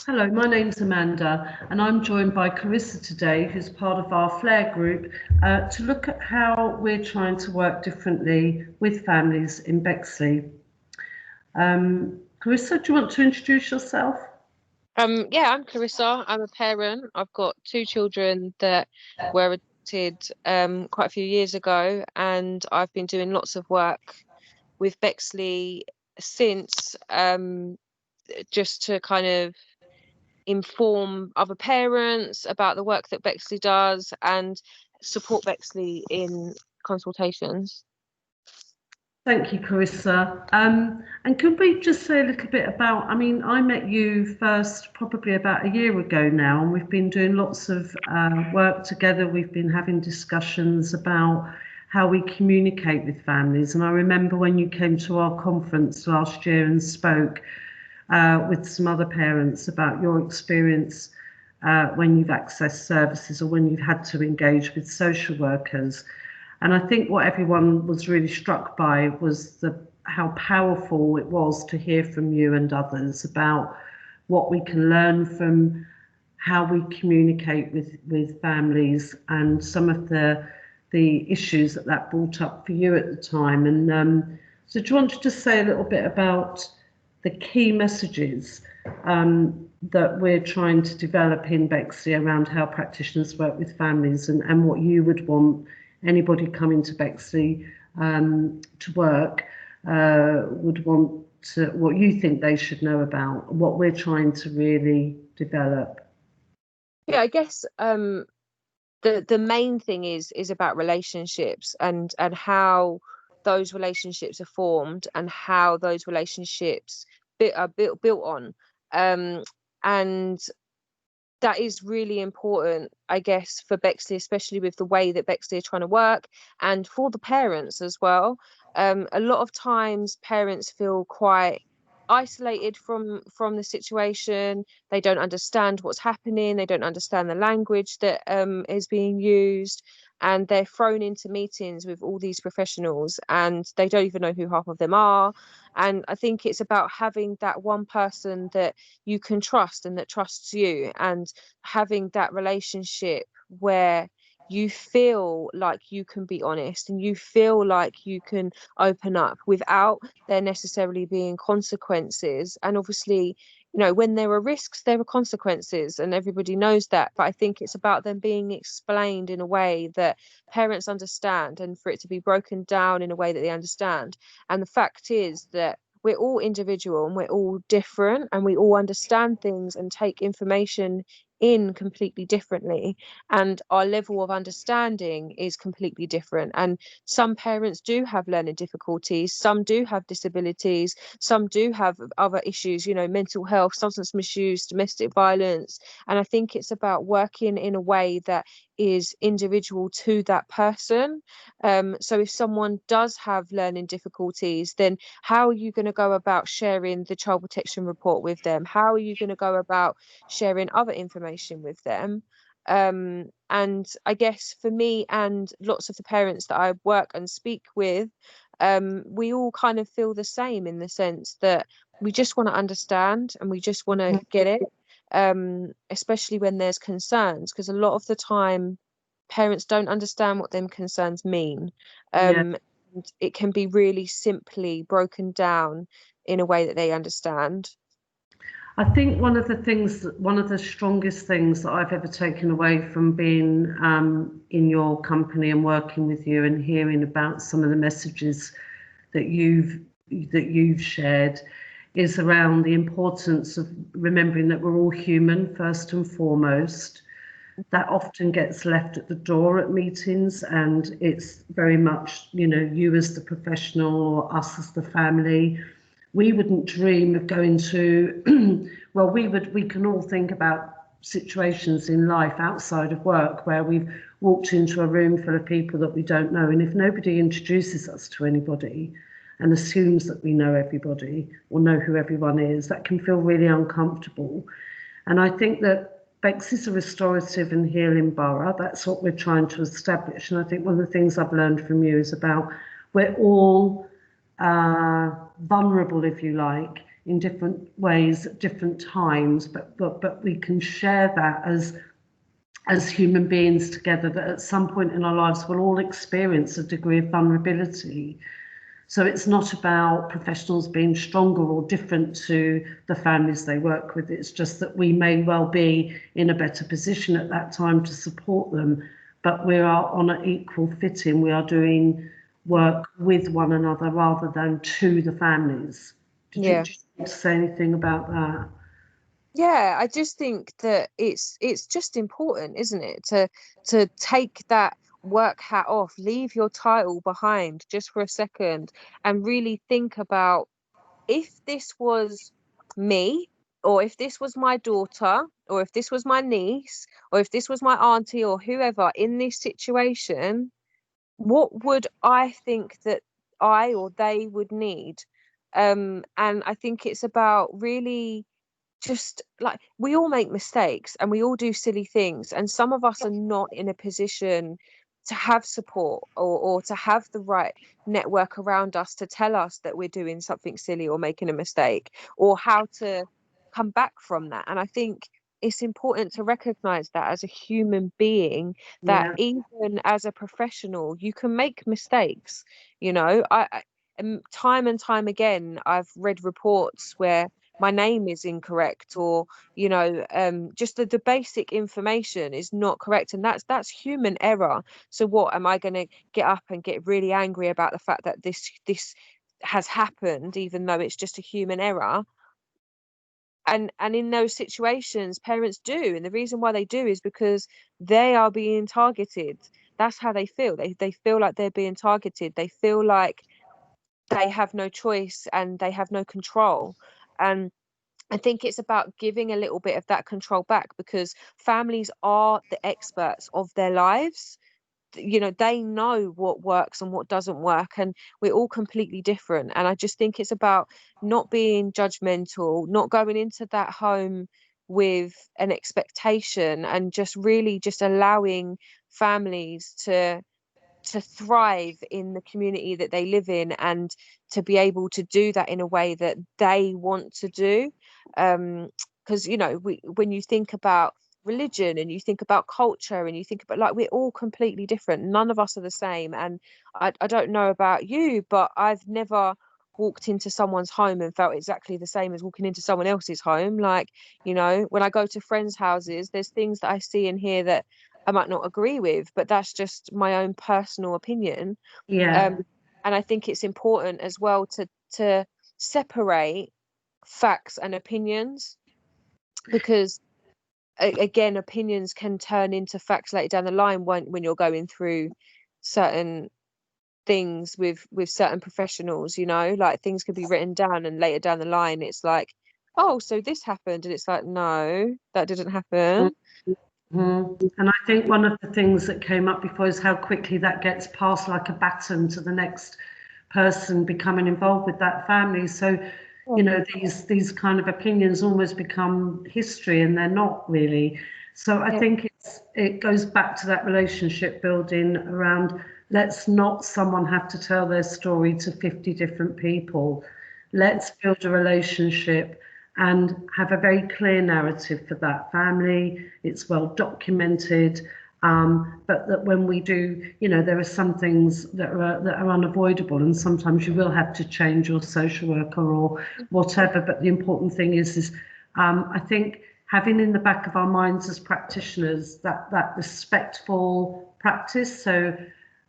Hello, my name's Amanda, and I'm joined by Clarissa today, who's part of our FLARE group, to look at how we're trying to work differently with families in Bexley. Clarissa, do you want to introduce yourself? Yeah, I'm Clarissa. I'm a parent. I've got two children that were adopted quite a few years ago, and I've been doing lots of work with Bexley since, just to kind of inform other parents about the work that Bexley does and support Bexley in consultations. Thank you, Clarissa. And could we just say a little bit about, I met you first probably about a year ago now, and we've been doing lots of work together. We've been having discussions about how we communicate with families. And I remember when you came to our conference last year and spoke with some other parents about your experience when you've accessed services or when you've had to engage with social workers. And I think what everyone was really struck by was how powerful it was to hear from you and others about what we can learn from how we communicate with families and some of the issues that brought up for you at the time. And so do you want to just say a little bit about the key messages that we're trying to develop in Bexley around how practitioners work with families and what you would want anybody coming to Bexley to work would want to, what you think they should know about, what we're trying to really develop? Yeah, I guess the main thing is about relationships and how those relationships are formed and how those relationships are built on, and that is really important, I guess, for Bexley, especially with the way that Bexley are trying to work, and for the parents as well. A lot of times parents feel quite isolated from the situation. They don't understand what's happening. They don't understand the language that is being used, and they're thrown into meetings with all these professionals and they don't even know who half of them are. And I think it's about having that one person that you can trust and that trusts you, and having that relationship where you feel like you can be honest and you feel like you can open up without there necessarily being consequences. And obviously, when there are risks, there are consequences, and everybody knows that. But I think it's about them being explained in a way that parents understand, and for it to be broken down in a way that they understand. And the fact is that we're all individual and we're all different, and we all understand things and take information in completely differently, and our level of understanding is completely different. And some parents do have learning difficulties, some do have disabilities, some do have other issues, mental health, substance misuse, domestic violence. And I think it's about working in a way that is individual to that person. So if someone does have learning difficulties, then how are you going to go about sharing the child protection report with them? How are you going to go about sharing other information with them? And I guess for me and lots of the parents that I work and speak with, we all kind of feel the same, in the sense that we just want to understand and we just want to get it, especially when there's concerns, because a lot of the time parents don't understand what them concerns mean. And it can be really simply broken down in a way that they understand. I think one of the strongest things that I've ever taken away from being in your company and working with you and hearing about some of the messages that you've shared is around the importance of remembering that we're all human first and foremost. That often gets left at the door at meetings, and it's very much, you as the professional or us as the family. We wouldn't dream of going to, well, we can all think about situations in life outside of work where we've walked into a room full of people that we don't know. And if nobody introduces us to anybody and assumes that we know everybody or know who everyone is, that can feel really uncomfortable. And I think that Bexley is a restorative and healing borough. That's what we're trying to establish. And I think one of the things I've learned from you is about we're all vulnerable, if you like, in different ways at different times, but we can share that as human beings together, that at some point in our lives we'll all experience a degree of vulnerability. So it's not about professionals being stronger or different to the families they work with. It's just that we may well be in a better position at that time to support them, but we are on an equal footing. We are doing work with one another rather than to the families. Did you want to say anything about that? Yeah, I just think that it's just important, isn't it, to take that work hat off, leave your title behind just for a second, and really think about, if this was me, or if this was my daughter, or if this was my niece, or if this was my auntie or whoever in this situation, what would I think that I or they would need? And I think it's about really just like, we all make mistakes and we all do silly things, and some of us are not in a position to have support, or to have the right network around us to tell us that we're doing something silly or making a mistake, or how to come back from that. And I think it's important to recognize that as a human being, that Yeah, even as a professional you can make mistakes. You know, time and time again I've read reports where my name is incorrect, or just the basic information is not correct, and that's human error. So what, am I going to get up and get really angry about the fact that this has happened, even though it's just a human error? And in those situations parents do, and the reason why they do is because they are being targeted. That's how they feel. They feel like they're being targeted. They feel like they have no choice and they have no control. And I think it's about giving a little bit of that control back, because families are the experts of their lives. They know what works and what doesn't work, and we're all completely different. And I just think it's about not being judgmental, not going into that home with an expectation, and just really just allowing families to thrive in the community that they live in, and to be able to do that in a way that they want to do. Because when you think about religion, and you think about culture, and you think about, like, we're all completely different, none of us are the same. And I don't know about you, but I've never walked into someone's home and felt exactly the same as walking into someone else's home. Like, when I go to friends' houses, there's things that I see and hear that I might not agree with, but that's just my own personal opinion. yeah, Um, and I think it's important as well to separate facts and opinions, because again, opinions can turn into facts later down the line when you're going through certain things with certain professionals. Like, things could be written down and later down the line it's like, oh, so this happened, and it's like, no, that didn't happen. And I think one of the things that came up before is how quickly that gets passed like a baton to the next person becoming involved with that family. So, these kind of opinions almost become history, and they're not really. So I Yeah. think it goes back to that relationship building around, let's not someone have to tell their story to 50 different people. Let's build a relationship and have a very clear narrative for that family. It's well documented, but that when we do, there are some things that are unavoidable, and sometimes you will have to change your social worker or whatever. But the important thing is I think having in the back of our minds as practitioners that respectful practice. So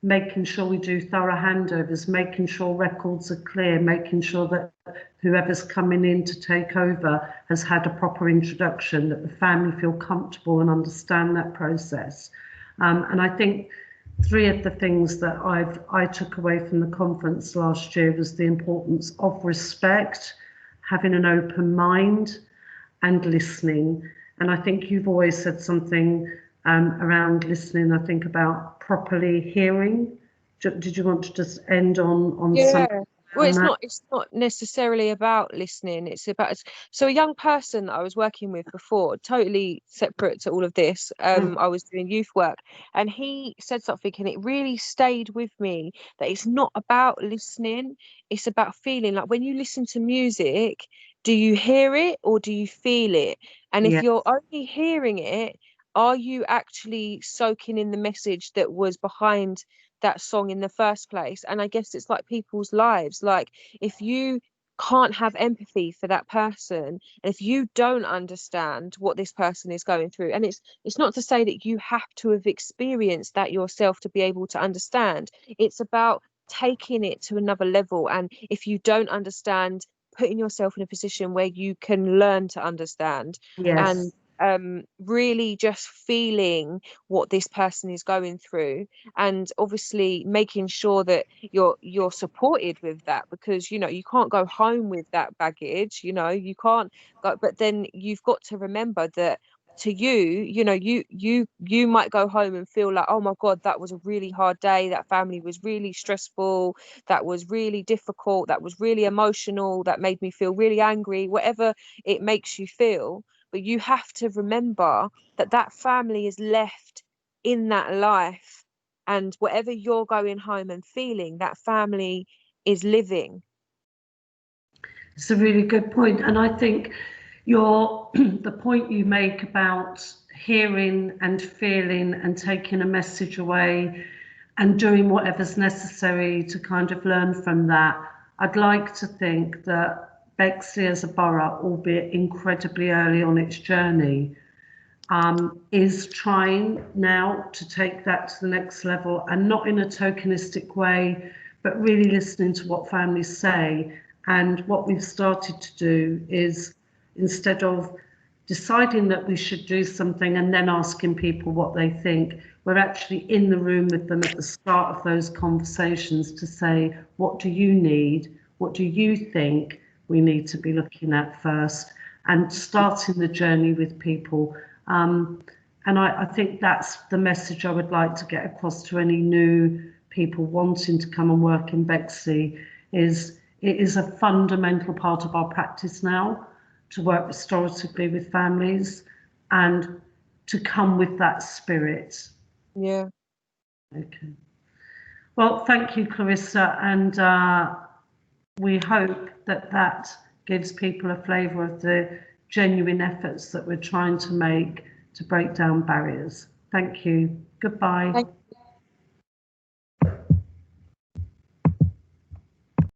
making sure we do thorough handovers, making sure records are clear, making sure that whoever's coming in to take over has had a proper introduction, that the family feel comfortable and understand that process. And I think three of the things that I took away from the conference last year was the importance of respect, having an open mind, and listening. And I think you've always said something around listening, I think about properly hearing. Did you want to just end on Yeah. something Well, on that? it's not necessarily about listening. It's about, so a young person that I was working with before, totally separate to all of this. I was doing youth work, and he said something, and it really stayed with me, that it's not about listening, it's about feeling. Like, when you listen to music, do you hear it or do you feel it? And if Yeah. you're only hearing it, are you actually soaking in the message that was behind that song in the first place? And I guess it's like people's lives. Like, if you can't have empathy for that person, and if you don't understand what this person is going through, and it's not to say that you have to have experienced that yourself to be able to understand. It's about taking it to another level. And if you don't understand, putting yourself in a position where you can learn to understand, and Yes. really just feeling what this person is going through, and obviously making sure that you're supported with that, because you can't go home with that baggage, you can't go. But then you've got to remember that to you might go home and feel like, oh my God, that was a really hard day, that family was really stressful, that was really difficult, that was really emotional, that made me feel really angry, whatever it makes you feel. But you have to remember that that family is left in that life, and whatever you're going home and feeling, that family is living. It's a really good point. And I think your the point you make about hearing and feeling and taking a message away and doing whatever's necessary to kind of learn from that. I'd like to think that Bexley as a borough, albeit incredibly early on its journey, is trying now to take that to the next level, and not in a tokenistic way, but really listening to what families say. And what we've started to do is, instead of deciding that we should do something and then asking people what they think, we're actually in the room with them at the start of those conversations to say, what do you need? What do you think we need to be looking at first? And starting the journey with people. And I think that's the message I would like to get across to any new people wanting to come and work in Bexley, is it is a fundamental part of our practice now to work restoratively with families and to come with that spirit. Yeah. Okay. Well, thank you, Clarissa, and we hope that that gives people a flavour of the genuine efforts that we're trying to make to break down barriers. Thank you. Goodbye. Thank